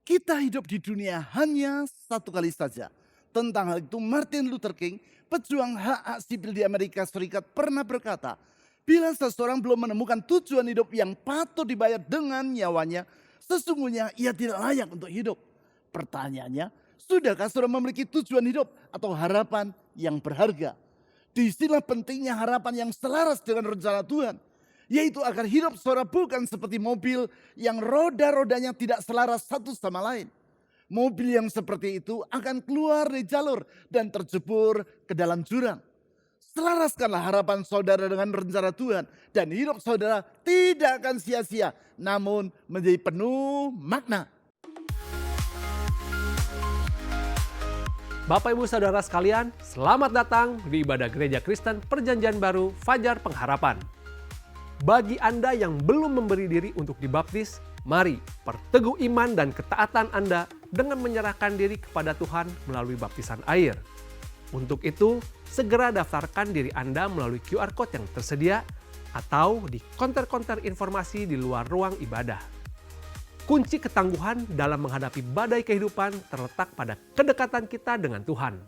Kita hidup di dunia hanya satu kali saja. Tentang hal itu Martin Luther King, pejuang hak-hak sipil di Amerika Serikat pernah berkata, bila seseorang belum menemukan tujuan hidup yang patut dibayar dengan nyawanya, sesungguhnya ia tidak layak untuk hidup. Pertanyaannya, sudahkah saudara memiliki tujuan hidup atau harapan yang berharga? Disinilah pentingnya harapan yang selaras dengan rencana Tuhan. Yaitu agar hidup saudara bukan seperti mobil yang roda-rodanya tidak selaras satu sama lain. Mobil yang seperti itu akan keluar dari jalur dan terjebur ke dalam jurang. Selaraskanlah harapan saudara dengan rencana Tuhan. Dan hidup saudara tidak akan sia-sia, namun menjadi penuh makna. Bapak Ibu Saudara sekalian, selamat datang di ibadah Gereja Kristen Perjanjian Baru Fajar Pengharapan. Bagi Anda yang belum memberi diri untuk dibaptis, mari perteguh iman dan ketaatan Anda dengan menyerahkan diri kepada Tuhan melalui baptisan air. Untuk itu, segera daftarkan diri Anda melalui QR Code yang tersedia atau di konter-konter informasi di luar ruang ibadah. Kunci ketangguhan dalam menghadapi badai kehidupan terletak pada kedekatan kita dengan Tuhan.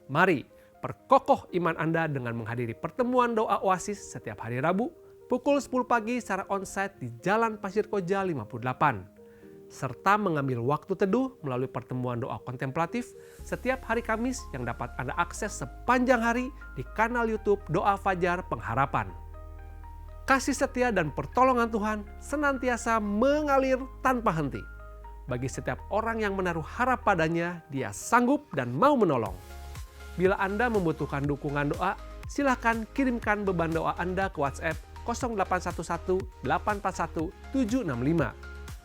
Mari perkokoh iman Anda dengan menghadiri pertemuan doa Oasis setiap hari Rabu pukul 10 pagi secara onsite di Jalan Pasir Koja 58. Serta mengambil waktu teduh melalui pertemuan doa kontemplatif setiap hari Kamis yang dapat Anda akses sepanjang hari di kanal YouTube Doa Fajar Pengharapan. Kasih setia dan pertolongan Tuhan senantiasa mengalir tanpa henti. Bagi setiap orang yang menaruh harap padanya, Dia sanggup dan mau menolong. Bila Anda membutuhkan dukungan doa, silakan kirimkan beban doa Anda ke WhatsApp 0811 841 765.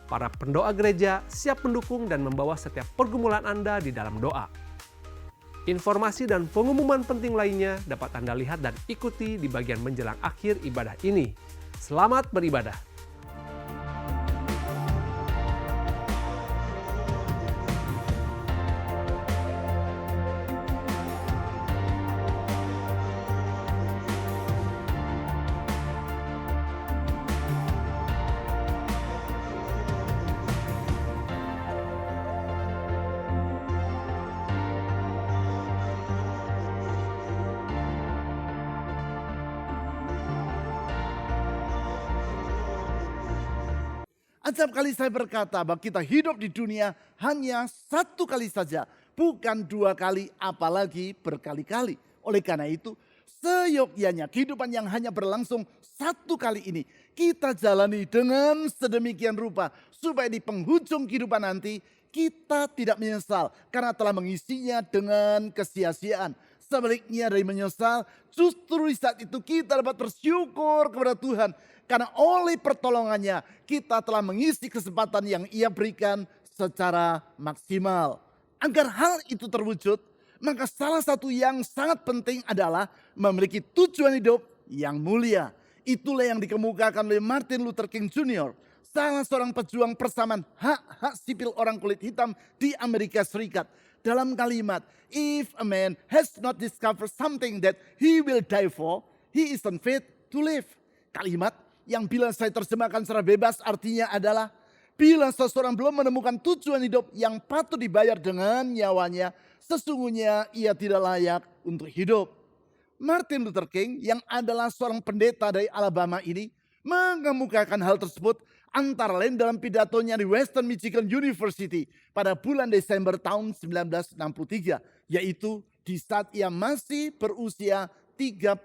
Para pendoa gereja siap mendukung dan membawa setiap pergumulan Anda di dalam doa. Informasi dan pengumuman penting lainnya dapat Anda lihat dan ikuti di bagian menjelang akhir ibadah ini. Selamat beribadah. Acap kali saya berkata bahwa kita hidup di dunia hanya satu kali saja. Bukan dua kali, apalagi berkali-kali. Oleh karena itu, seyogyanya kehidupan yang hanya berlangsung satu kali ini kita jalani dengan sedemikian rupa. Supaya di penghujung kehidupan nanti kita tidak menyesal karena telah mengisinya dengan kesia-siaan. Sebaliknya dari menyesal, justru di saat itu kita dapat bersyukur kepada Tuhan. Karena oleh pertolongannya kita telah mengisi kesempatan yang Ia berikan secara maksimal. Agar hal itu terwujud, maka salah satu yang sangat penting adalah memiliki tujuan hidup yang mulia. Itulah yang dikemukakan oleh Martin Luther King Jr., salah seorang pejuang persamaan hak-hak sipil orang kulit hitam di Amerika Serikat. Dalam kalimat, if a man has not discovered something that he will die for, he isn't fit to live. Kalimat yang bila saya terjemahkan secara bebas artinya adalah, bila seseorang belum menemukan tujuan hidup yang patut dibayar dengan nyawanya, sesungguhnya ia tidak layak untuk hidup. Martin Luther King yang adalah seorang pendeta dari Alabama ini mengemukakan hal tersebut antara lain dalam pidatonya di Western Michigan University pada bulan Desember tahun 1963, yaitu di saat ia masih berusia 34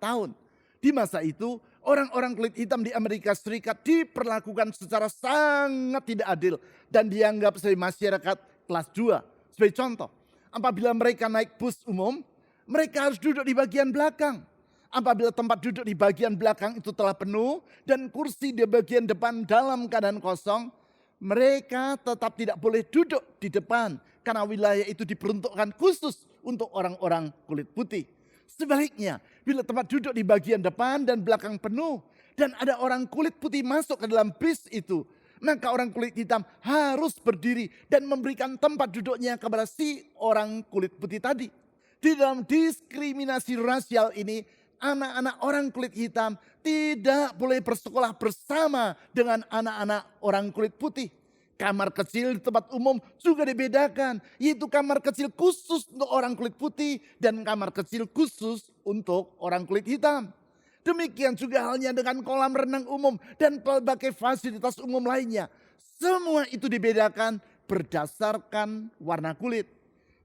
tahun. Di masa itu, orang-orang kulit hitam di Amerika Serikat diperlakukan secara sangat tidak adil dan dianggap sebagai masyarakat kelas 2. Sebagai contoh, apabila mereka naik bus umum, mereka harus duduk di bagian belakang. Apabila tempat duduk di bagian belakang itu telah penuh dan kursi di bagian depan dalam keadaan kosong, mereka tetap tidak boleh duduk di depan karena wilayah itu diperuntukkan khusus untuk orang-orang kulit putih. Sebaliknya, bila tempat duduk di bagian depan dan belakang penuh dan ada orang kulit putih masuk ke dalam bis itu, maka orang kulit hitam harus berdiri dan memberikan tempat duduknya kepada si orang kulit putih tadi. Di dalam diskriminasi rasial ini, anak-anak orang kulit hitam tidak boleh bersekolah bersama dengan anak-anak orang kulit putih. Kamar kecil di tempat umum juga dibedakan, yaitu kamar kecil khusus untuk orang kulit putih dan kamar kecil khusus untuk orang kulit hitam. Demikian juga halnya dengan kolam renang umum dan berbagai fasilitas umum lainnya. Semua itu dibedakan berdasarkan warna kulit.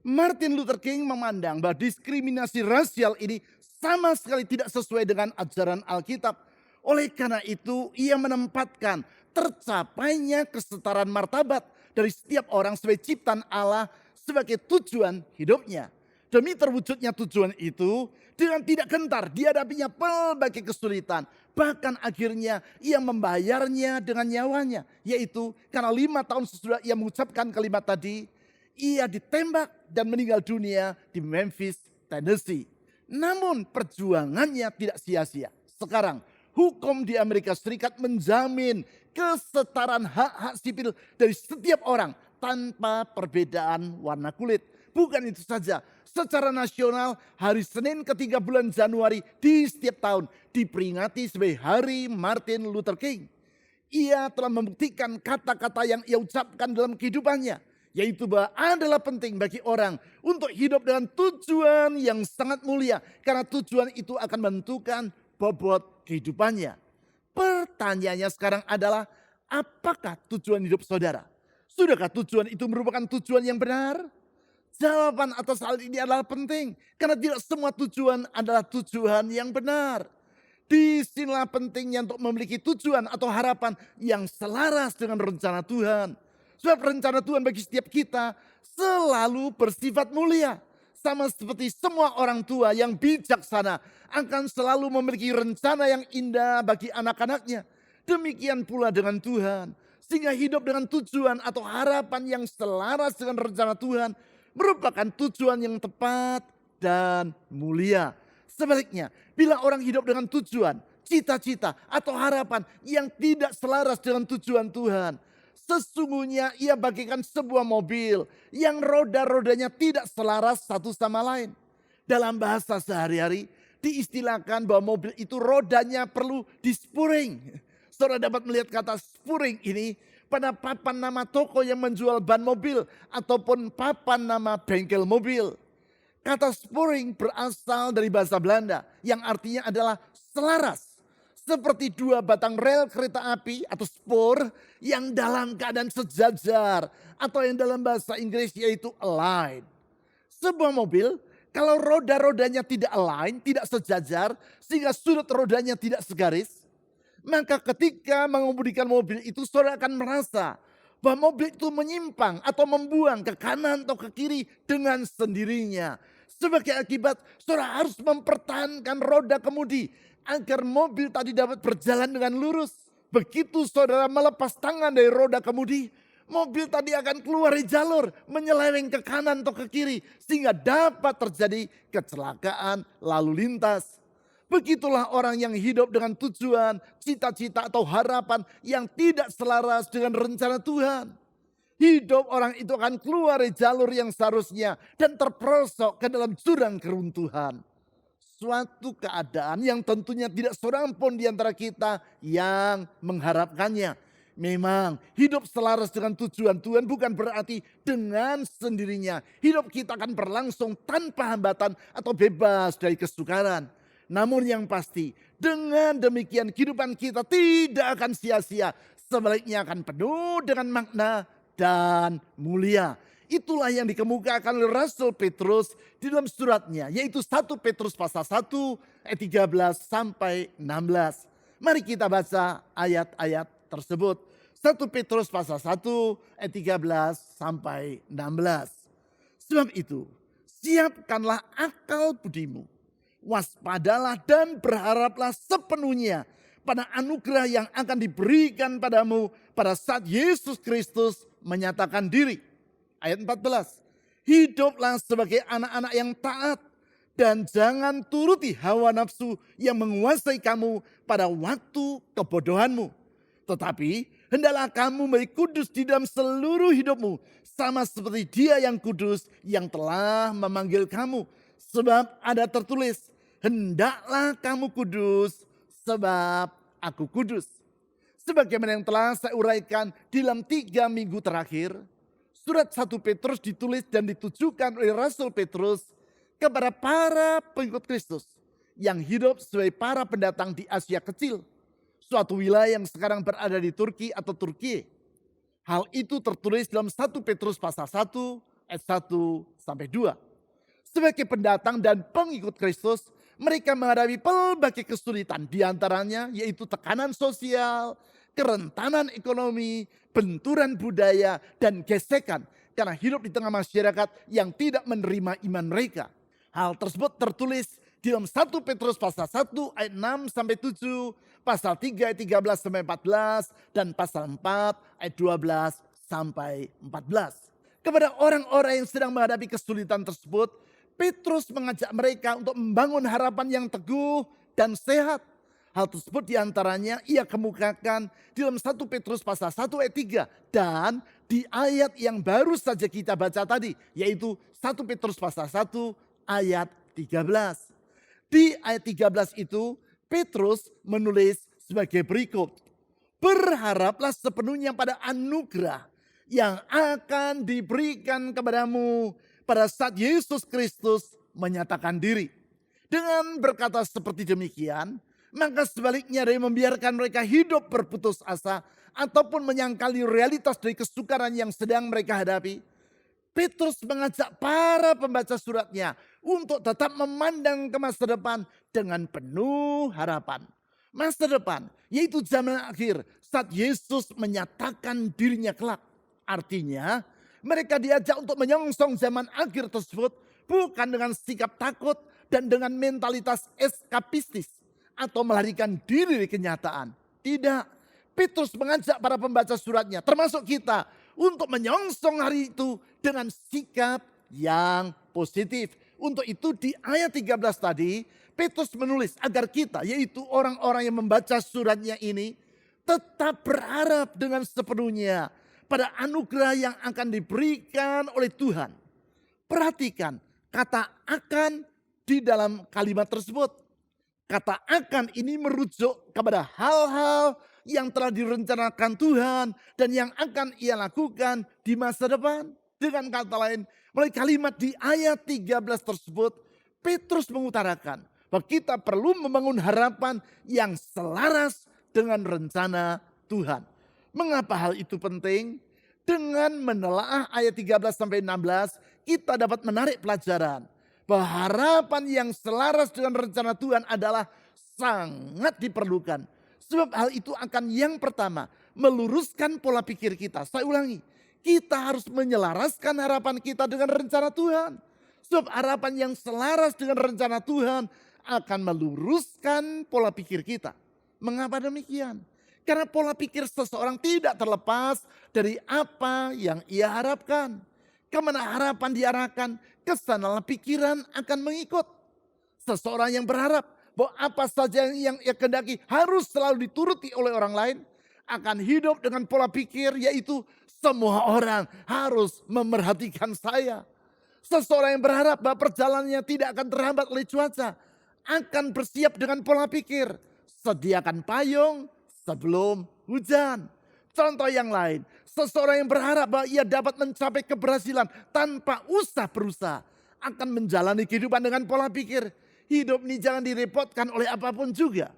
Martin Luther King memandang bahwa diskriminasi rasial ini sama sekali tidak sesuai dengan ajaran Alkitab. Oleh karena itu, ia menempatkan tercapainya kesetaraan martabat dari setiap orang sebagai ciptaan Allah sebagai tujuan hidupnya. Demi terwujudnya tujuan itu, dengan tidak gentar dihadapinya berbagai kesulitan. Bahkan akhirnya ia membayarnya dengan nyawanya. Yaitu karena 5 tahun sesudah ia mengucapkan kalimat tadi, ia ditembak dan meninggal dunia di Memphis, Tennessee. Namun perjuangannya tidak sia-sia. Sekarang hukum di Amerika Serikat menjamin kesetaraan hak-hak sipil dari setiap orang tanpa perbedaan warna kulit. Bukan itu saja, secara nasional hari Senin ketiga bulan Januari di setiap tahun diperingati sebagai Hari Martin Luther King. Ia telah membuktikan kata-kata yang ia ucapkan dalam kehidupannya, yaitu bahwa adalah penting bagi orang untuk hidup dengan tujuan yang sangat mulia, karena tujuan itu akan menentukan bobot kehidupannya. Pertanyaannya sekarang adalah, apakah tujuan hidup saudara? Sudahkah tujuan itu merupakan tujuan yang benar? Jawaban atas hal ini adalah penting, karena tidak semua tujuan adalah tujuan yang benar. Disinilah pentingnya untuk memiliki tujuan atau harapan yang selaras dengan rencana Tuhan. Sebab rencana Tuhan bagi setiap kita selalu bersifat mulia. Sama seperti semua orang tua yang bijaksana akan selalu memiliki rencana yang indah bagi anak-anaknya. Demikian pula dengan Tuhan. Sehingga hidup dengan tujuan atau harapan yang selaras dengan rencana Tuhan merupakan tujuan yang tepat dan mulia. Sebaliknya, bila orang hidup dengan tujuan, cita-cita atau harapan yang tidak selaras dengan tujuan Tuhan, sesungguhnya ia bagaikan sebuah mobil yang roda-rodanya tidak selaras satu sama lain. Dalam bahasa sehari-hari diistilahkan bahwa mobil itu rodanya perlu dispuring. Saudara dapat melihat kata spuring ini pada papan nama toko yang menjual ban mobil ataupun papan nama bengkel mobil. Kata spuring berasal dari bahasa Belanda yang artinya adalah selaras. Seperti dua batang rel kereta api atau spoor yang dalam keadaan sejajar atau yang dalam bahasa Inggris yaitu align. Sebuah mobil kalau roda-rodanya tidak align, tidak sejajar sehingga sudut rodanya tidak segaris, maka ketika mengemudikan mobil itu saudara akan merasa bahwa mobil itu menyimpang atau membuang ke kanan atau ke kiri dengan sendirinya. Sebagai akibat saudara harus mempertahankan roda kemudi agar mobil tadi dapat berjalan dengan lurus. Begitu saudara melepas tangan dari roda kemudi, mobil tadi akan keluar dari jalur, menyeleweng ke kanan atau ke kiri sehingga dapat terjadi kecelakaan lalu lintas. Begitulah orang yang hidup dengan tujuan, cita-cita atau harapan yang tidak selaras dengan rencana Tuhan. Hidup orang itu akan keluar dari jalur yang seharusnya dan terperosok ke dalam jurang keruntuhan. Suatu keadaan yang tentunya tidak seorang pun di antara kita yang mengharapkannya. Memang hidup selaras dengan tujuan Tuhan bukan berarti dengan sendirinya hidup kita akan berlangsung tanpa hambatan atau bebas dari kesukaran. Namun yang pasti dengan demikian kehidupan kita tidak akan sia-sia. Sebaliknya akan penuh dengan makna dan mulia. Itulah yang dikemukakan oleh Rasul Petrus di dalam suratnya, yaitu 1 Petrus pasal 1 ayat 13 sampai 16. Mari kita baca ayat-ayat tersebut. 1 Petrus pasal 1 ayat 13 sampai 16. Sebab itu, siapkanlah akal budimu. Waspadalah dan berharaplah sepenuhnya pada anugerah yang akan diberikan padamu pada saat Yesus Kristus menyatakan diri. Ayat 14. Hiduplah sebagai anak-anak yang taat dan jangan turuti hawa nafsu yang menguasai kamu pada waktu kebodohanmu. Tetapi hendaklah kamu menjadi kudus di dalam seluruh hidupmu, sama seperti Dia yang kudus yang telah memanggil kamu. Sebab ada tertulis, hendaklah kamu kudus sebab aku kudus. Sebagaimana yang telah saya uraikan dalam 3 minggu terakhir, surat 1 Petrus ditulis dan ditujukan oleh Rasul Petrus kepada para pengikut Kristus yang hidup sebagai para pendatang di Asia Kecil, suatu wilayah yang sekarang berada di Turki atau Turki. Hal itu tertulis dalam 1 Petrus pasal 1 ayat 1 sampai 2. Sebagai pendatang dan pengikut Kristus, mereka menghadapi berbagai kesulitan, di antaranya yaitu tekanan sosial, kerentanan ekonomi, benturan budaya, dan gesekan karena hidup di tengah masyarakat yang tidak menerima iman mereka. Hal tersebut tertulis di dalam 1 Petrus pasal 1 ayat 6 sampai 7, pasal 3 ayat 13 sampai 14, dan pasal 4 ayat 12 sampai 14. Kepada orang-orang yang sedang menghadapi kesulitan tersebut, Petrus mengajak mereka untuk membangun harapan yang teguh dan sehat. Hal tersebut diantaranya ia kemukakan di dalam 1 Petrus pasal 1 ayat 3 dan di ayat yang baru saja kita baca tadi, yaitu 1 Petrus pasal 1 ayat 13. Di ayat 13 itu Petrus menulis sebagai berikut. Berharaplah sepenuhnya pada anugerah yang akan diberikan kepadamu pada saat Yesus Kristus menyatakan diri. Dengan berkata seperti demikian, maka sebaliknya dari membiarkan mereka hidup berputus asa ataupun menyangkali realitas dari kesukaran yang sedang mereka hadapi, Petrus mengajak para pembaca suratnya untuk tetap memandang ke masa depan dengan penuh harapan. Masa depan, yaitu zaman akhir saat Yesus menyatakan dirinya kelak. Artinya, mereka diajak untuk menyongsong zaman akhir tersebut bukan dengan sikap takut dan dengan mentalitas eskapistis atau melarikan diri dari kenyataan. Tidak, Petrus mengajak para pembaca suratnya, termasuk kita, untuk menyongsong hari itu dengan sikap yang positif. Untuk itu di ayat 13 tadi, Petrus menulis agar kita, yaitu orang-orang yang membaca suratnya ini, tetap berharap dengan sepenuhnya pada anugerah yang akan diberikan oleh Tuhan. Perhatikan kata akan di dalam kalimat tersebut. Kata akan ini merujuk kepada hal-hal yang telah direncanakan Tuhan dan yang akan ia lakukan di masa depan. Dengan kata lain, melalui kalimat di ayat 13 tersebut, Petrus mengutarakan bahwa kita perlu membangun harapan yang selaras dengan rencana Tuhan. Mengapa hal itu penting? Dengan menelaah ayat 13 sampai 16, kita dapat menarik pelajaran bahwa harapan yang selaras dengan rencana Tuhan adalah sangat diperlukan. Sebab hal itu akan yang pertama meluruskan pola pikir kita. Saya ulangi, kita harus menyelaraskan harapan kita dengan rencana Tuhan. Sebab harapan yang selaras dengan rencana Tuhan akan meluruskan pola pikir kita. Mengapa demikian? Karena pola pikir seseorang tidak terlepas dari apa yang ia harapkan. Kemana harapan diarahkan, kesanalah pikiran akan mengikut. Seseorang yang berharap bahwa apa saja yang ia kehendaki harus selalu dituruti oleh orang lain, akan hidup dengan pola pikir yaitu semua orang harus memerhatikan saya. Seseorang yang berharap bahwa perjalanannya tidak akan terhambat oleh cuaca, akan bersiap dengan pola pikir, sediakan payung sebelum hujan. Contoh yang lain, seseorang yang berharap bahwa ia dapat mencapai keberhasilan tanpa usah berusaha, akan menjalani kehidupan dengan pola pikir, hidup ini jangan direpotkan oleh apapun juga.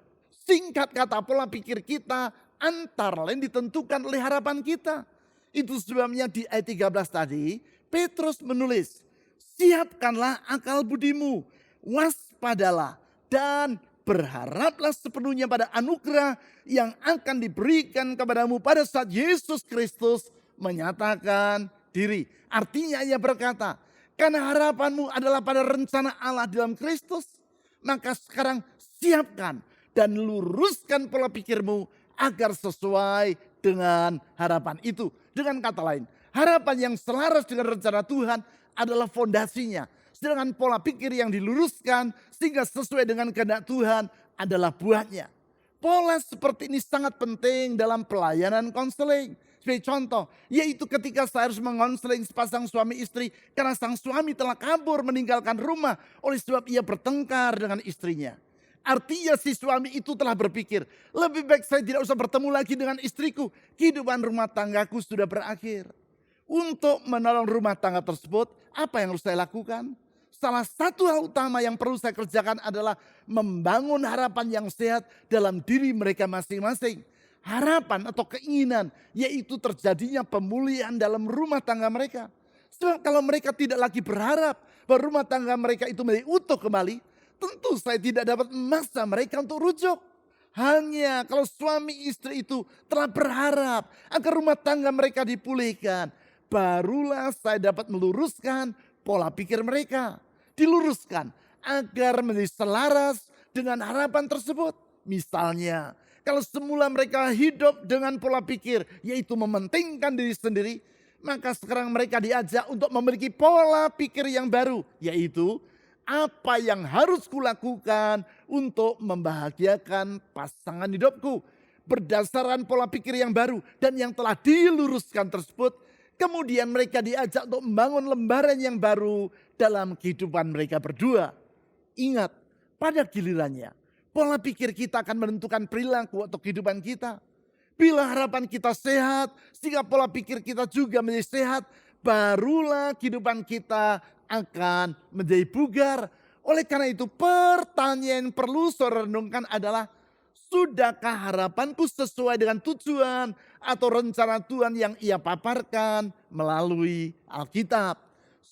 Singkat kata, pola pikir kita antara lain ditentukan oleh harapan kita. Itu sebabnya di ayat 13 tadi, Petrus menulis, siapkanlah akal budimu, waspadalah dan berharaplah sepenuhnya pada anugerah yang akan diberikan kepadamu pada saat Yesus Kristus menyatakan diri. Artinya ia berkata, karena harapanmu adalah pada rencana Allah dalam Kristus, maka sekarang siapkan dan luruskan pola pikirmu agar sesuai dengan harapan itu. Dengan kata lain, harapan yang selaras dengan rencana Tuhan adalah fondasinya. Sedangkan pola pikir yang diluruskan sehingga sesuai dengan kehendak Tuhan adalah buahnya. Pola seperti ini sangat penting dalam pelayanan konseling. Sebagai contoh, yaitu ketika saya harus mengonseling sepasang suami istri karena sang suami telah kabur meninggalkan rumah oleh sebab ia bertengkar dengan istrinya. Artinya si suami itu telah berpikir, lebih baik saya tidak usah bertemu lagi dengan istriku. Kehidupan rumah tanggaku sudah berakhir. Untuk menolong rumah tangga tersebut, apa yang harus saya lakukan? Salah satu hal utama yang perlu saya kerjakan adalah membangun harapan yang sehat dalam diri mereka masing-masing. Harapan atau keinginan, yaitu terjadinya pemulihan dalam rumah tangga mereka. Sebab kalau mereka tidak lagi berharap bahwa rumah tangga mereka itu menjadi utuh kembali, tentu saya tidak dapat memaksa mereka untuk rujuk. Hanya kalau suami istri itu telah berharap agar rumah tangga mereka dipulihkan, barulah saya dapat meluruskan pola pikir mereka. Diluruskan agar menjadi selaras dengan harapan tersebut. Misalnya, kalau semula mereka hidup dengan pola pikir yaitu mementingkan diri sendiri, maka sekarang mereka diajak untuk memiliki pola pikir yang baru, yaitu apa yang harus kulakukan untuk membahagiakan pasangan hidupku. Berdasarkan pola pikir yang baru dan yang telah diluruskan tersebut, kemudian mereka diajak untuk membangun lembaran yang baru dalam kehidupan mereka berdua. Ingat, pada gilirannya, pola pikir kita akan menentukan perilaku atau kehidupan kita. Bila harapan kita sehat, sehingga pola pikir kita juga menjadi sehat, barulah kehidupan kita akan menjadi bugar. Oleh karena itu pertanyaan yang perlu saudara renungkan adalah, sudahkah harapanku sesuai dengan tujuan atau rencana Tuhan yang ia paparkan melalui Alkitab?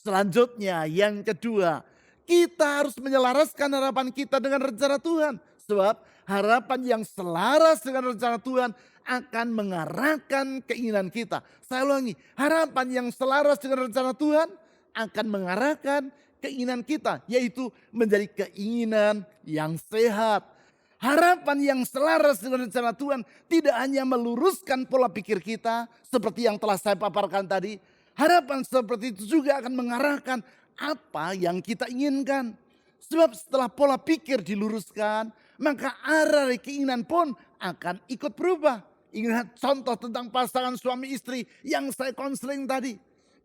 Selanjutnya yang kedua, kita harus menyelaraskan harapan kita dengan rencana Tuhan. Sebab harapan yang selaras dengan rencana Tuhan akan mengarahkan keinginan kita. Saya ulangi, harapan yang selaras dengan rencana Tuhan akan mengarahkan keinginan kita, yaitu menjadi keinginan yang sehat. Harapan yang selaras dengan rencana Tuhan tidak hanya meluruskan pola pikir kita seperti yang telah saya paparkan tadi. Harapan seperti itu juga akan mengarahkan apa yang kita inginkan. Sebab setelah pola pikir diluruskan, maka arah dari keinginan pun akan ikut berubah. Ingat contoh tentang pasangan suami istri yang saya konseling tadi.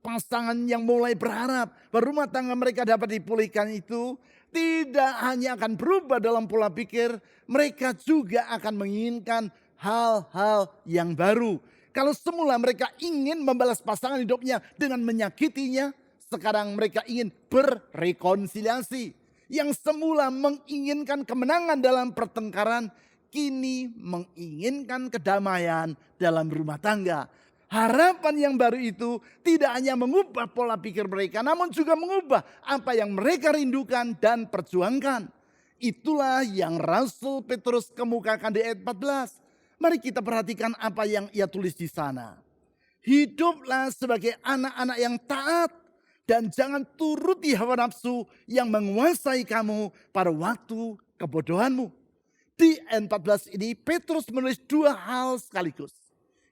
Pasangan yang mulai berharap bahwa rumah tangga mereka dapat dipulihkan itu tidak hanya akan berubah dalam pola pikir, mereka juga akan menginginkan hal-hal yang baru. Kalau semula mereka ingin membalas pasangan hidupnya dengan menyakitinya, sekarang mereka ingin berrekonsiliasi. Yang semula menginginkan kemenangan dalam pertengkaran, kini menginginkan kedamaian dalam rumah tangga. Harapan yang baru itu tidak hanya mengubah pola pikir mereka, namun juga mengubah apa yang mereka rindukan dan perjuangkan. Itulah yang Rasul Petrus kemukakan di ayat 14. Mari kita perhatikan apa yang ia tulis di sana. Hiduplah sebagai anak-anak yang taat dan jangan turuti hawa nafsu yang menguasai kamu pada waktu kebodohanmu. Di ayat 14 ini Petrus menulis dua hal sekaligus.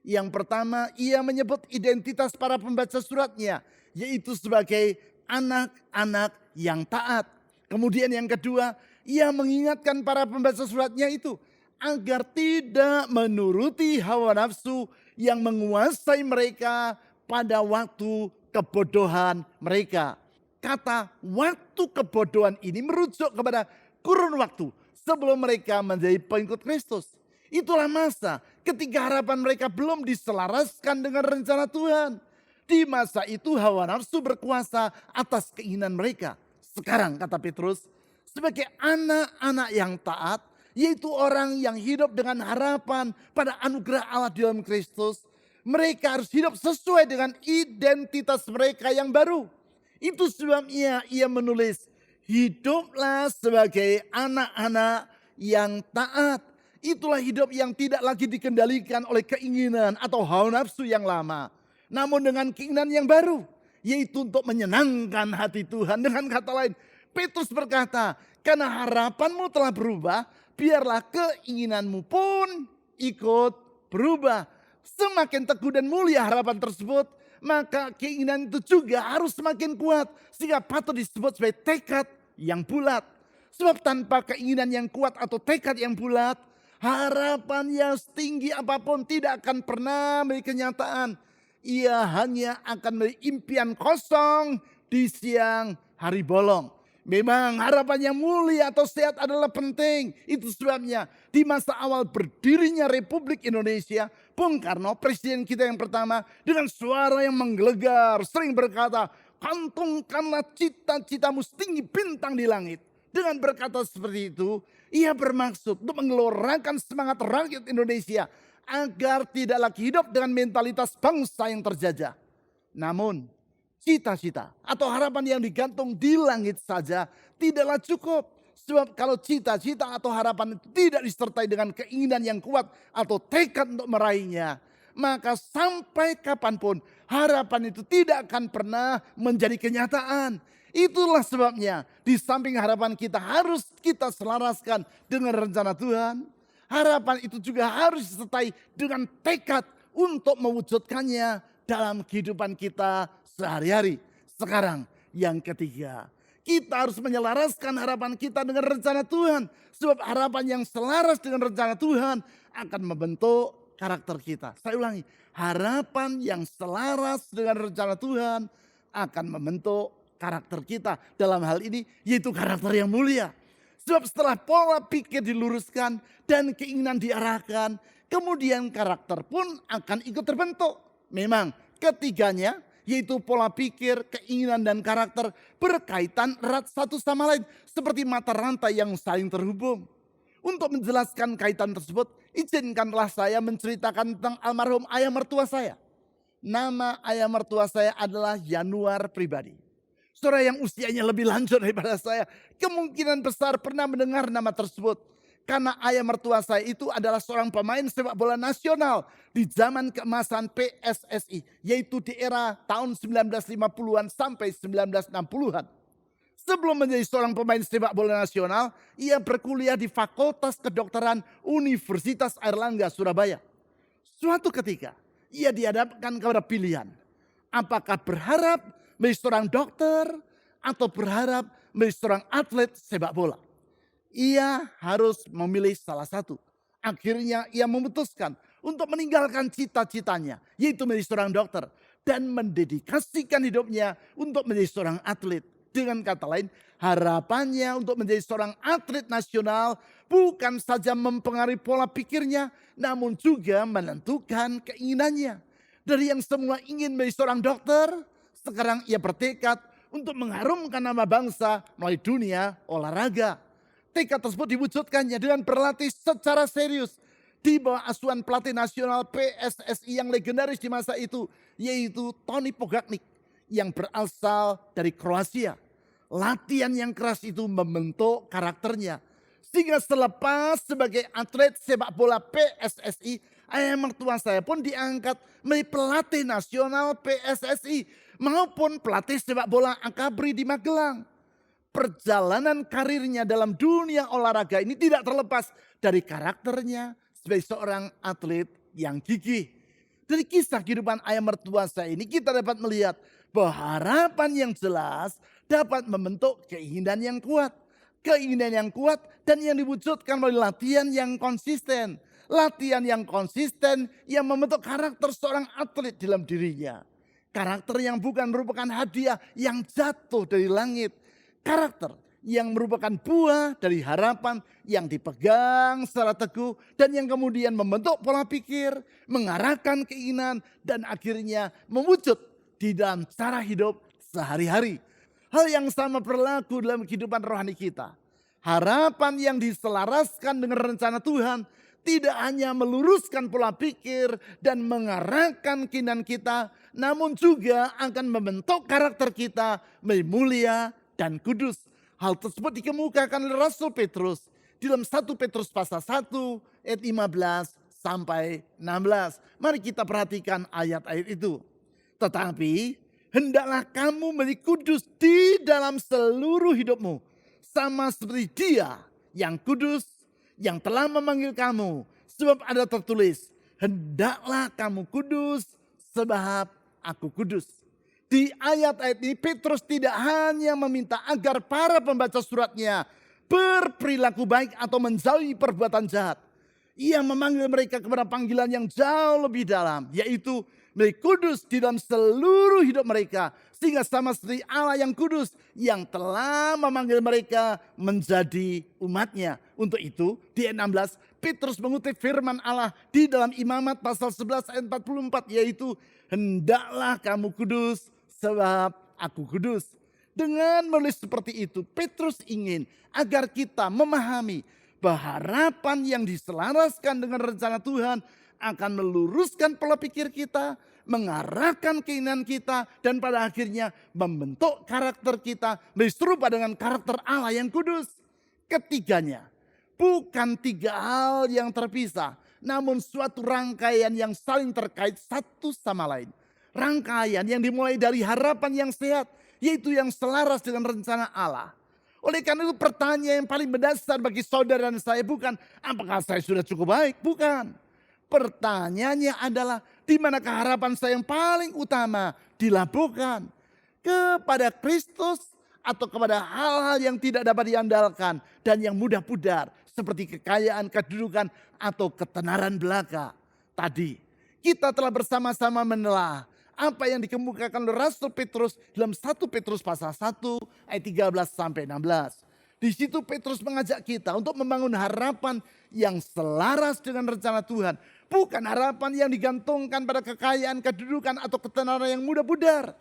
Yang pertama, ia menyebut identitas para pembaca suratnya, yaitu sebagai anak-anak yang taat. Kemudian yang kedua, ia mengingatkan para pembaca suratnya itu agar tidak menuruti hawa nafsu yang menguasai mereka pada waktu kebodohan mereka. Kata waktu kebodohan ini merujuk kepada kurun waktu sebelum mereka menjadi pengikut Kristus. Itulah masa ketika harapan mereka belum diselaraskan dengan rencana Tuhan. Di masa itu hawa nafsu berkuasa atas keinginan mereka. Sekarang kata Petrus, sebagai anak-anak yang taat, yaitu orang yang hidup dengan harapan pada anugerah Allah di dalam Kristus, mereka harus hidup sesuai dengan identitas mereka yang baru. Itu sebabnya ia menulis, hiduplah sebagai anak-anak yang taat. Itulah hidup yang tidak lagi dikendalikan oleh keinginan atau hawa nafsu yang lama. Namun dengan keinginan yang baru, yaitu untuk menyenangkan hati Tuhan. Dengan kata lain, Petrus berkata, karena harapanmu telah berubah, biarlah keinginanmu pun ikut berubah. Semakin teguh dan mulia harapan tersebut, maka keinginan itu juga harus semakin kuat. Sehingga patut disebut sebagai tekad yang bulat. Sebab tanpa keinginan yang kuat atau tekad yang bulat, harapan yang setinggi apapun tidak akan pernah menjadi kenyataan. Ia hanya akan menjadi impian kosong di siang hari bolong. Memang harapan yang mulia atau sehat adalah penting. Itu sebabnya di masa awal berdirinya Republik Indonesia, Bung Karno, presiden kita yang pertama, dengan suara yang menggelegar sering berkata, "Kantongkanlah cita-citamu setinggi bintang di langit." Dengan berkata seperti itu, ia bermaksud untuk menggelorakan semangat rakyat Indonesia agar tidak lagi hidup dengan mentalitas bangsa yang terjajah. Namun, cita-cita atau harapan yang digantung di langit saja tidaklah cukup. Sebab kalau cita-cita atau harapan itu tidak disertai dengan keinginan yang kuat atau tekad untuk meraihnya, maka sampai kapanpun harapan itu tidak akan pernah menjadi kenyataan. Itulah sebabnya di samping harapan kita harus kita selaraskan dengan rencana Tuhan. Harapan itu juga harus disertai dengan tekad untuk mewujudkannya dalam kehidupan kita sehari-hari. Sekarang yang ketiga, kita harus menyelaraskan harapan kita dengan rencana Tuhan. Sebab harapan yang selaras dengan rencana Tuhan akan membentuk karakter kita. Saya ulangi, harapan yang selaras dengan rencana Tuhan akan membentuk karakter kita. Dalam hal ini yaitu karakter yang mulia. Sebab setelah pola pikir diluruskan dan keinginan diarahkan, kemudian karakter pun akan ikut terbentuk. Memang ketiganya yaitu pola pikir, keinginan dan karakter berkaitan erat satu sama lain. Seperti mata rantai yang saling terhubung. Untuk menjelaskan kaitan tersebut, izinkanlah saya menceritakan tentang almarhum ayah mertua saya. Nama ayah mertua saya adalah Yanuar Pribadi. Saudara yang usianya lebih lanjut daripada saya, kemungkinan besar pernah mendengar nama tersebut. Karena ayah mertua saya itu adalah seorang pemain sepak bola nasional di zaman keemasan PSSI. Yaitu di era tahun 1950-an sampai 1960-an. Sebelum menjadi seorang pemain sepak bola nasional, ia berkuliah di Fakultas Kedokteran Universitas Airlangga, Surabaya. Suatu ketika, ia dihadapkan kepada pilihan. Apakah berharap menjadi seorang dokter atau berharap menjadi seorang atlet sepak bola. Ia harus memilih salah satu. Akhirnya ia memutuskan untuk meninggalkan cita-citanya, yaitu menjadi seorang dokter. Dan mendedikasikan hidupnya untuk menjadi seorang atlet. Dengan kata lain, harapannya untuk menjadi seorang atlet nasional bukan saja mempengaruhi pola pikirnya, namun juga menentukan keinginannya. Dari yang semula ingin menjadi seorang dokter, sekarang ia bertekad untuk mengharumkan nama bangsa melalui dunia olahraga. Tekad tersebut diwujudkannya dengan berlatih secara serius di bawah asuhan pelatih nasional PSSI yang legendaris di masa itu, yaitu Tony Pogacnik yang berasal dari Kroasia. Latihan yang keras itu membentuk karakternya. Sehingga selepas sebagai atlet sepak bola PSSI, ayah mertua saya pun diangkat menjadi pelatih nasional PSSI maupun pelatih sepak bola Akabri di Magelang. Perjalanan karirnya dalam dunia olahraga ini tidak terlepas dari karakternya sebagai seorang atlet yang gigih. Dari kisah kehidupan ayah mertua saya ini kita dapat melihat bahwa harapan yang jelas dapat membentuk keinginan yang kuat. Keinginan yang kuat dan yang diwujudkan melalui latihan yang konsisten. Latihan yang konsisten yang membentuk karakter seorang atlet dalam dirinya. Karakter yang bukan merupakan hadiah yang jatuh dari langit. Karakter yang merupakan buah dari harapan yang dipegang secara teguh dan yang kemudian membentuk pola pikir, mengarahkan keinginan dan akhirnya mewujud di dalam cara hidup sehari-hari. Hal yang sama berlaku dalam kehidupan rohani kita. Harapan yang diselaraskan dengan rencana Tuhan tidak hanya meluruskan pola pikir dan mengarahkan keinginan kita, namun juga akan membentuk karakter kita menjadi mulia dan kudus. Hal tersebut dikemukakan oleh Rasul Petrus di dalam 1 Petrus pasal 1 ayat 15 sampai 16. Mari kita perhatikan ayat-ayat itu. Tetapi hendaklah kamu menjadi kudus di dalam seluruh hidupmu. Sama seperti Dia yang kudus yang telah memanggil kamu. Sebab ada tertulis, hendaklah kamu kudus sebab aku kudus. Di ayat-ayat ini Petrus tidak hanya meminta agar para pembaca suratnya berperilaku baik atau menjauhi perbuatan jahat. Ia memanggil mereka kepada panggilan yang jauh lebih dalam, yaitu menjadi kudus di dalam seluruh hidup mereka. Sehingga sama seperti Allah yang kudus yang telah memanggil mereka menjadi umatnya. Untuk itu di ayat 16 Petrus mengutip firman Allah di dalam Imamat pasal 11 ayat 44, yaitu hendaklah kamu kudus sebab aku kudus. Dengan menulis seperti itu Petrus ingin agar kita memahami bahwa harapan yang diselaraskan dengan rencana Tuhan akan meluruskan pola pikir kita, mengarahkan keinginan kita, dan pada akhirnya membentuk karakter kita menjadi serupa dengan karakter Allah yang kudus. Ketiganya, bukan tiga hal yang terpisah, namun suatu rangkaian yang saling terkait satu sama lain. Rangkaian yang dimulai dari harapan yang sehat, yaitu yang selaras dengan rencana Allah. Oleh karena itu pertanyaan yang paling mendasar bagi saudara dan saya bukan apakah saya sudah cukup baik, bukan. Pertanyaannya adalah di manakah harapan saya yang paling utama dilabuhkan? Kepada Kristus atau kepada hal-hal yang tidak dapat diandalkan dan yang mudah pudar seperti kekayaan, kedudukan atau ketenaran belaka. Tadi kita telah bersama-sama menelah apa yang dikemukakan oleh Rasul Petrus dalam 1 Petrus pasal 1 ayat 13 sampai 16. Di situ Petrus mengajak kita untuk membangun harapan yang selaras dengan rencana Tuhan. Bukan harapan yang digantungkan pada kekayaan, kedudukan atau ketenaran yang mudah pudar.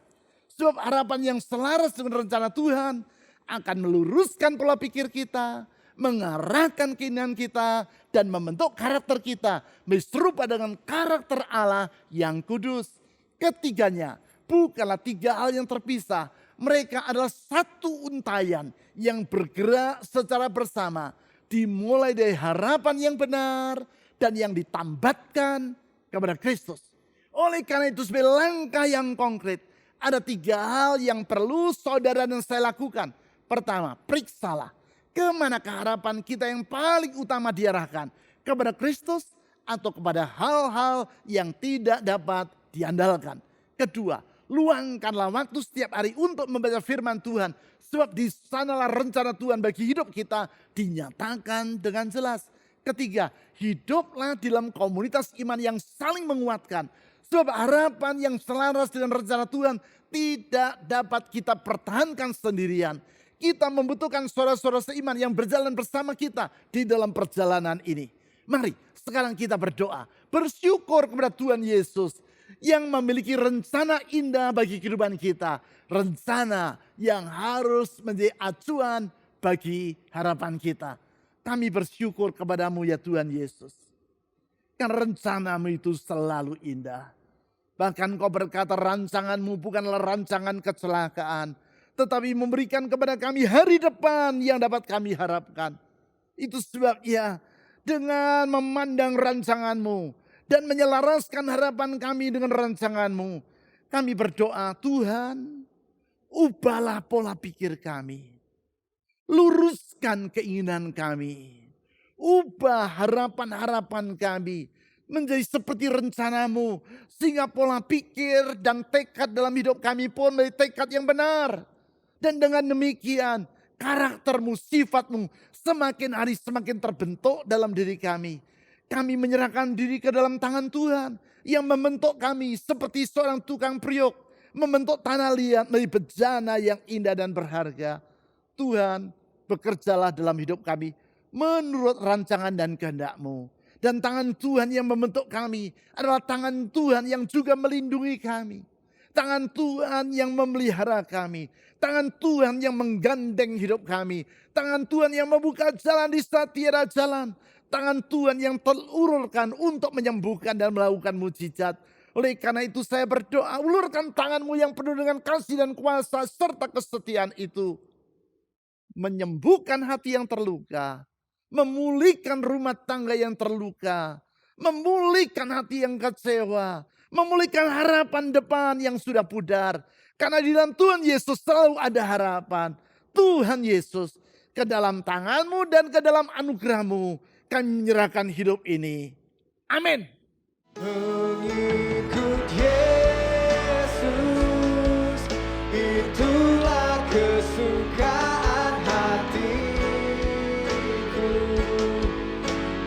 Sebab harapan yang selaras dengan rencana Tuhan akan meluruskan pola pikir kita, mengarahkan keinginan kita, dan membentuk karakter kita menjadi serupa dengan karakter Allah yang kudus. Ketiganya bukanlah tiga hal yang terpisah. Mereka adalah satu untayan yang bergerak secara bersama. Dimulai dari harapan yang benar dan yang ditambatkan kepada Kristus. Oleh karena itu sebagai langkah yang konkret, ada tiga hal yang perlu saudara dan saya lakukan. Pertama, periksalah kemanakah harapan kita yang paling utama diarahkan. Kepada Kristus atau kepada hal-hal yang tidak dapat diandalkan. Kedua, luangkanlah waktu setiap hari untuk membaca firman Tuhan. Sebab di sanalah rencana Tuhan bagi hidup kita dinyatakan dengan jelas. Ketiga, hiduplah dalam komunitas iman yang saling menguatkan. Sebab harapan yang selaras dengan rencana Tuhan tidak dapat kita pertahankan sendirian. Kita membutuhkan saudara-saudara seiman yang berjalan bersama kita di dalam perjalanan ini. Mari sekarang kita berdoa, bersyukur kepada Tuhan Yesus yang memiliki rencana indah bagi kehidupan kita. Rencana yang harus menjadi acuan bagi harapan kita. Kami bersyukur kepadamu ya Tuhan Yesus. Karena rencanamu itu selalu indah. Bahkan kau berkata rancanganmu bukanlah rancangan kecelakaan. Tetapi memberikan kepada kami hari depan yang dapat kami harapkan. Itu sebabnya dengan memandang rancanganmu dan menyelaraskan harapan kami dengan rancanganmu. Kami berdoa, Tuhan, ubahlah pola pikir kami. Luruskan keinginan kami. Ubah harapan-harapan kami menjadi seperti rencanamu. Sehingga pola pikir dan tekad dalam hidup kami pun menjadi tekad yang benar. Dan dengan demikian karaktermu, sifatmu semakin hari semakin terbentuk dalam diri kami. Kami menyerahkan diri ke dalam tangan Tuhan yang membentuk kami seperti seorang tukang priok. Membentuk tanah liat menjadi bejana yang indah dan berharga. Tuhan, bekerjalah dalam hidup kami menurut rancangan dan kehendak-Mu. Dan tangan Tuhan yang membentuk kami adalah tangan Tuhan yang juga melindungi kami. Tangan Tuhan yang memelihara kami. Tangan Tuhan yang menggandeng hidup kami. Tangan Tuhan yang membuka jalan di saat tiada jalan. Tangan Tuhan yang terulurkan untuk menyembuhkan dan melakukan mujizat. Oleh karena itu saya berdoa, ulurkan tanganmu yang penuh dengan kasih dan kuasa serta kesetiaan itu. Menyembuhkan hati yang terluka. Memulihkan rumah tangga yang terluka. Memulihkan hati yang kecewa. Memulihkan harapan depan yang sudah pudar. Karena di dalam Tuhan Yesus selalu ada harapan. Tuhan Yesus, ke dalam tangan-Mu dan ke dalam anugerah-Mu kami menyerahkan hidup ini. Amin. Mengikut Yesus, itulah kesukaan hatiku.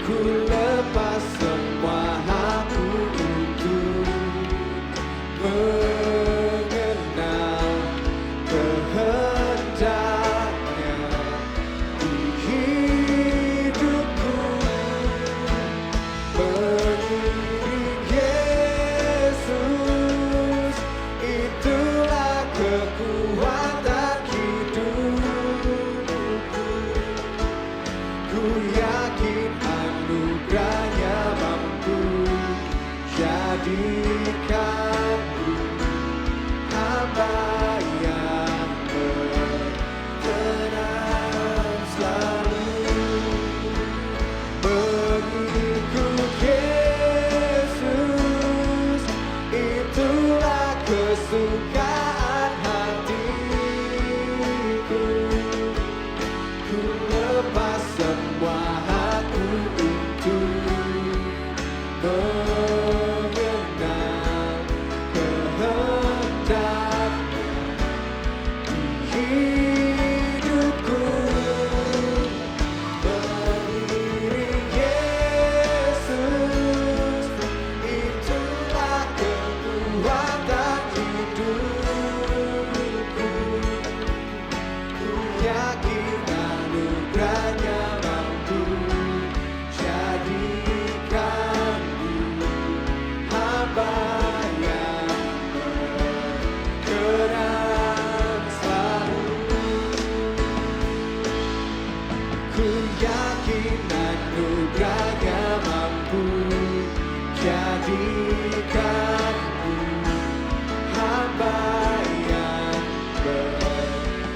Ku lepas semua hakku untuk hamba yang berkenan selalu mengikut Yesus. Itulah kesukaan hatiku. Ku lepas semua aku untuk mengenal kehendak hidupku. Mengiring Yesus, itulah kekuatan hidupku. Ku yakin anugerahnya mampu jadikanku hamba yang berkenan selalu. Ku yakin anugerahnya mampu jadikanku hamba yang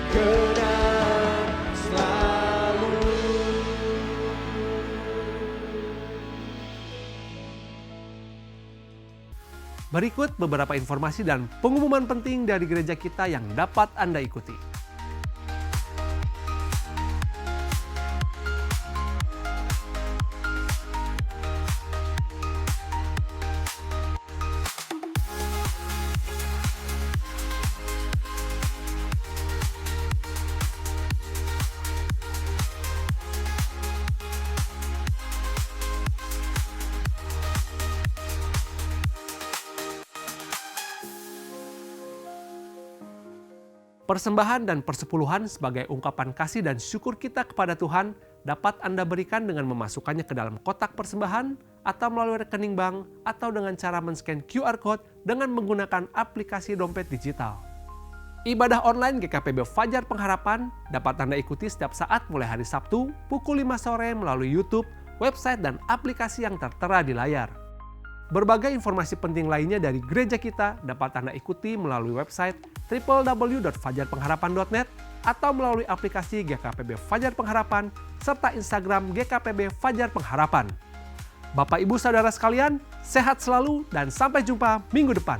berkenan selalu. Berikut beberapa informasi dan pengumuman penting dari gereja kita yang dapat Anda ikuti. Persembahan dan persepuluhan sebagai ungkapan kasih dan syukur kita kepada Tuhan dapat Anda berikan dengan memasukkannya ke dalam kotak persembahan atau melalui rekening bank atau dengan cara men-scan QR Code dengan menggunakan aplikasi dompet digital. Ibadah online GKPB Fajar Pengharapan dapat Anda ikuti setiap saat mulai hari Sabtu pukul 5 sore melalui YouTube, website, dan aplikasi yang tertera di layar. Berbagai informasi penting lainnya dari gereja kita dapat Anda ikuti melalui website www.fajarpengharapan.net atau melalui aplikasi GKPB Fajar Pengharapan serta Instagram GKPB Fajar Pengharapan. Bapak Ibu Saudara sekalian, sehat selalu dan sampai jumpa minggu depan.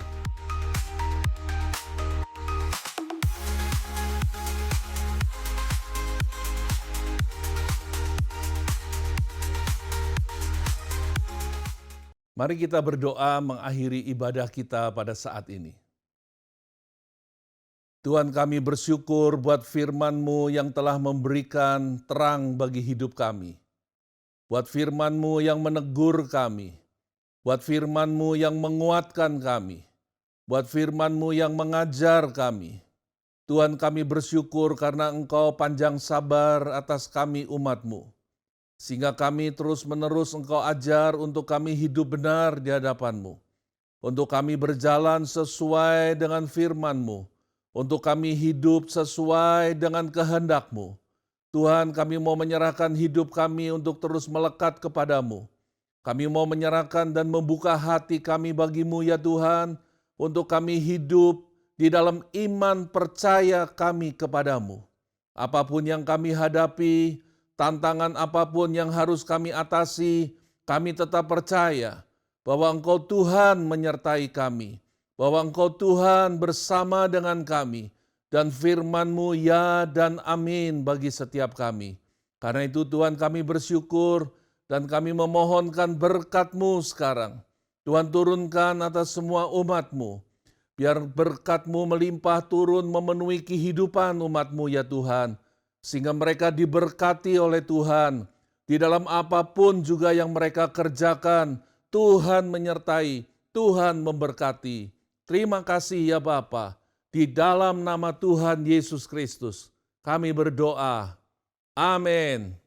Mari kita berdoa mengakhiri ibadah kita pada saat ini. Tuhan, kami bersyukur buat firman-Mu yang telah memberikan terang bagi hidup kami. Buat firman-Mu yang menegur kami. Buat firman-Mu yang menguatkan kami. Buat firman-Mu yang mengajar kami. Tuhan, kami bersyukur karena Engkau panjang sabar atas kami umat-Mu. Sehingga kami terus-menerus Engkau ajar untuk kami hidup benar di hadapan-Mu. Untuk kami berjalan sesuai dengan firman-Mu. Untuk kami hidup sesuai dengan kehendak-Mu. Tuhan, kami mau menyerahkan hidup kami untuk terus melekat kepadamu. Kami mau menyerahkan dan membuka hati kami bagimu ya Tuhan, untuk kami hidup di dalam iman percaya kami kepadamu. Apapun yang kami hadapi, tantangan apapun yang harus kami atasi, kami tetap percaya bahwa Engkau Tuhan menyertai kami, bahwa Engkau Tuhan bersama dengan kami, dan firman-Mu ya dan amin bagi setiap kami. Karena itu Tuhan, kami bersyukur dan kami memohonkan berkat-Mu sekarang. Tuhan, turunkan atas semua umat-Mu. Biar berkat-Mu melimpah turun memenuhi kehidupan umat-Mu ya Tuhan. Sehingga mereka diberkati oleh Tuhan. Di dalam apapun juga yang mereka kerjakan, Tuhan menyertai, Tuhan memberkati. Terima kasih ya Bapa. Di dalam nama Tuhan Yesus Kristus, kami berdoa. Amin.